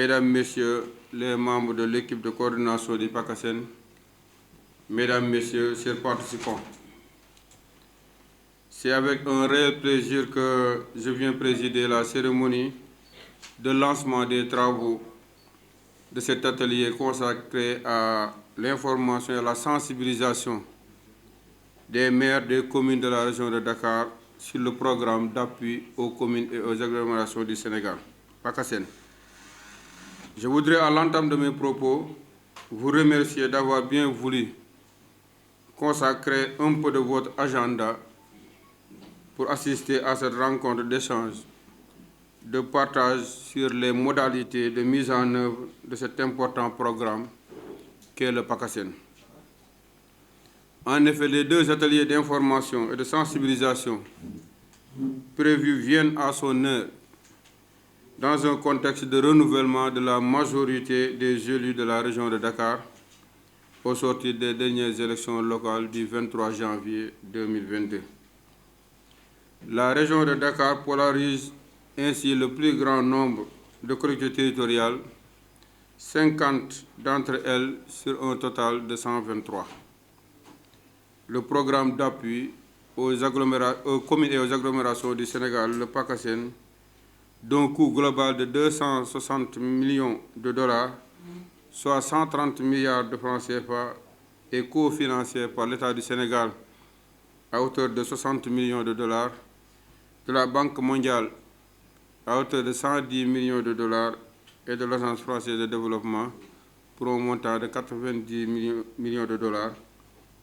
Mesdames, Messieurs les membres de l'équipe de coordination du PACASEN, Mesdames, Messieurs, chers participants, c'est avec un réel plaisir que je viens présider la cérémonie de lancement des travaux de cet atelier consacré à l'information et à la sensibilisation des maires des communes de la région de Dakar sur le programme d'appui aux communes et aux agglomérations du Sénégal, PACASEN. Je voudrais, à l'entame de mes propos, vous remercier d'avoir bien voulu consacrer un peu de votre agenda pour assister à cette rencontre d'échange, de partage sur les modalités de mise en œuvre de cet important programme qu'est le PACASEN. En effet, les 2 ateliers d'information et de sensibilisation prévus viennent à son heure dans un contexte de renouvellement de la majorité des élus de la région de Dakar au sortir des dernières élections locales du 23 janvier 2022. La région de Dakar polarise ainsi le plus grand nombre de collectivités territoriales, 50 d'entre elles sur un total de 123. Le programme d'appui aux communes et aux agglomérations du Sénégal, le PACASEN, d'un coût global de 260 millions de dollars, soit 130 milliards de francs CFA, et cofinancé par l'État du Sénégal à hauteur de 60 millions de dollars, de la Banque mondiale à hauteur de 110 millions de dollars et de l'Agence française de développement pour un montant de 90 millions de dollars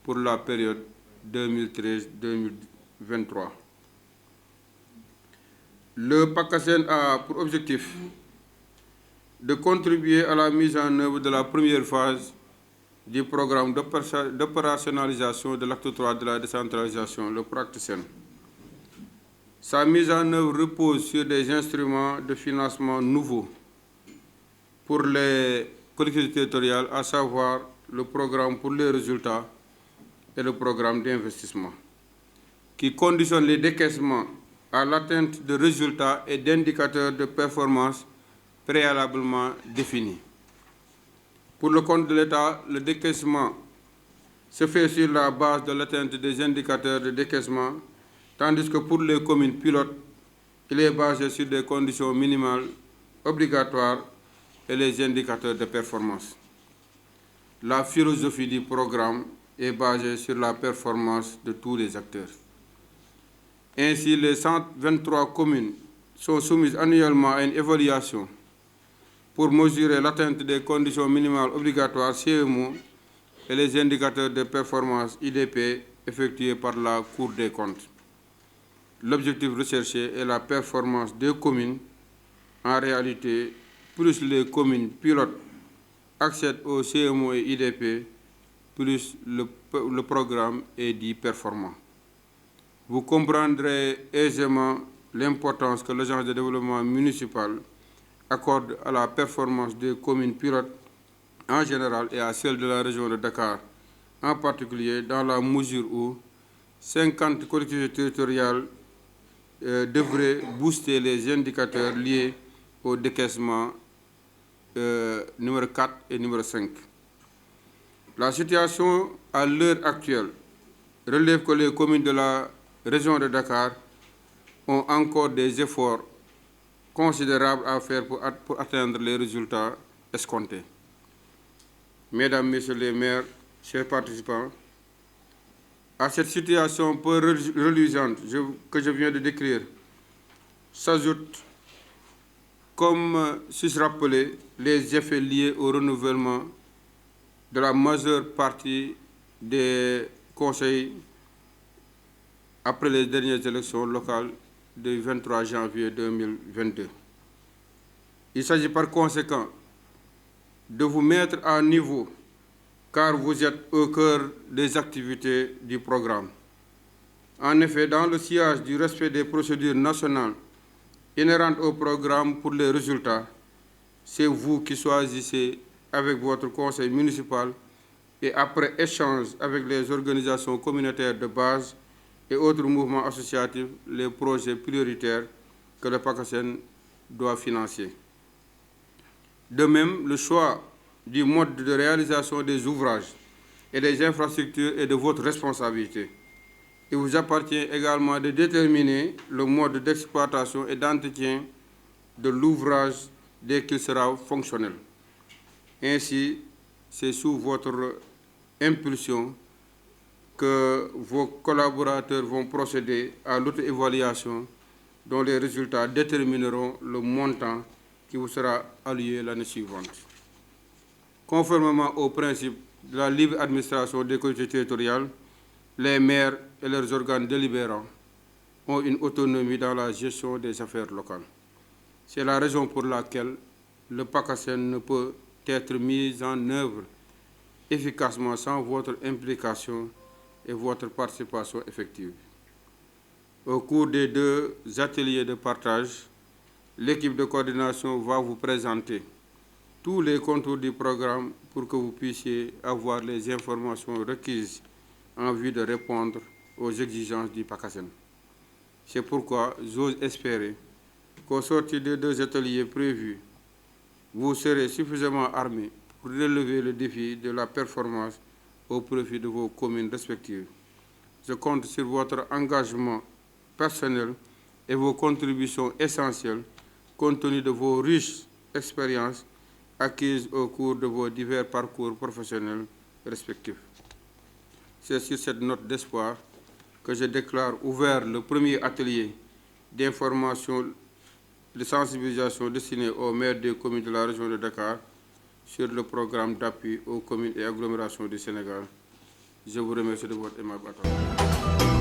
pour la période 2013-2023. Le PACASEN a pour objectif de contribuer à la mise en œuvre de la première phase du programme d'opérationnalisation de l'acte 3 de la décentralisation, le PRACTICEN. Sa mise en œuvre repose sur des instruments de financement nouveaux pour les collectivités territoriales, à savoir le programme pour les résultats et le programme d'investissement, qui conditionne les décaissements à l'atteinte de résultats et d'indicateurs de performance préalablement définis. Pour le compte de l'État, le décaissement se fait sur la base de l'atteinte des indicateurs de décaissement, tandis que pour les communes pilotes, il est basé sur des conditions minimales obligatoires et les indicateurs de performance. La philosophie du programme est basée sur la performance de tous les acteurs. Ainsi, les 123 communes sont soumises annuellement à une évaluation pour mesurer l'atteinte des conditions minimales obligatoires CMO et les indicateurs de performance IDP effectués par la Cour des comptes. L'objectif recherché est la performance des communes. En réalité, plus les communes pilotes accèdent au CMO et IDP, plus le programme est dit performant. Vous comprendrez aisément l'importance que l'Agence de développement municipal accorde à la performance des communes pilotes en général et à celle de la région de Dakar en particulier, dans la mesure où 50 collectivités territoriales devraient booster les indicateurs liés au décaissement numéro 4 et numéro 5. La situation à l'heure actuelle relève que les communes de la région de Dakar ont encore des efforts considérables à faire pour atteindre les résultats escomptés. Mesdames, Messieurs les maires, chers participants, à cette situation peu reluisante que je viens de décrire, s'ajoutent, comme si se rappelait, les effets liés au renouvellement de la majeure partie des conseils après les dernières élections locales du 23 janvier 2022. Il s'agit par conséquent de vous mettre à niveau, car vous êtes au cœur des activités du programme. En effet, dans le sillage du respect des procédures nationales inhérentes au programme pour les résultats, c'est vous qui choisissez avec votre conseil municipal et après échange avec les organisations communautaires de base et autres mouvements associatifs les projets prioritaires que le PACASEN doit financer. De même, le choix du mode de réalisation des ouvrages et des infrastructures est de votre responsabilité. Il vous appartient également de déterminer le mode d'exploitation et d'entretien de l'ouvrage dès qu'il sera fonctionnel. Ainsi, c'est sous votre impulsion que vos collaborateurs vont procéder à l'auto-évaluation dont les résultats détermineront le montant qui vous sera alloué l'année suivante. Conformément au principe de la libre administration des collectivités territoriales, les maires et leurs organes délibérants ont une autonomie dans la gestion des affaires locales. C'est la raison pour laquelle le PACASEN ne peut être mis en œuvre efficacement sans votre implication et votre participation effective. Au cours des 2 ateliers de partage, l'équipe de coordination va vous présenter tous les contours du programme pour que vous puissiez avoir les informations requises en vue de répondre aux exigences du PACASEN. C'est pourquoi j'ose espérer qu'au sortir des 2 ateliers prévus, vous serez suffisamment armés pour relever le défi de la performance au profit de vos communes respectives. Je compte sur votre engagement personnel et vos contributions essentielles compte tenu de vos riches expériences acquises au cours de vos divers parcours professionnels respectifs. C'est sur cette note d'espoir que je déclare ouvert le premier atelier d'information de sensibilisation destiné aux maires des communes de la région de Dakar sur le programme d'appui aux communes et agglomérations du Sénégal. Je vous remercie de votre aimable attention.